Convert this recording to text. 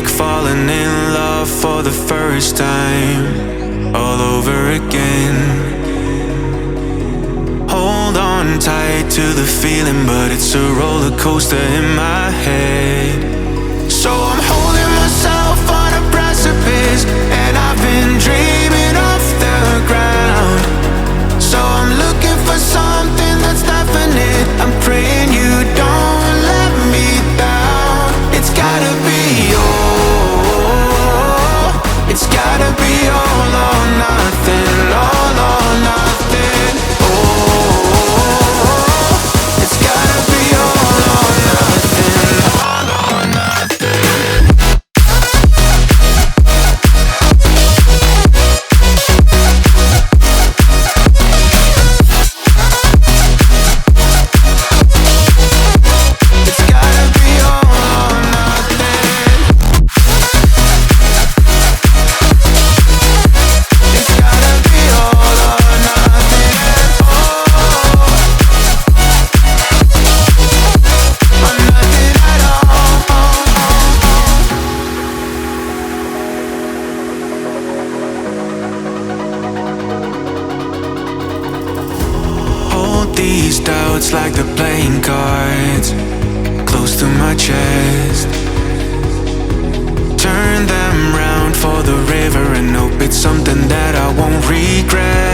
like falling in love for the first time, all over again. Hold on tight to the feeling, but it's a roller coaster in my head. So I'm holding myself on a precipice, and I've been dreaming off the ground. So I'm looking for something that's definite. I'm praying you don't let me down. It's gotta be all, it's gotta be all or nothing, all or nothing. Oh, it's gotta be all or nothing, all or nothing. These doubts like the playing cards close to my chest. Turn them round for the river and hope it's something that I won't regret.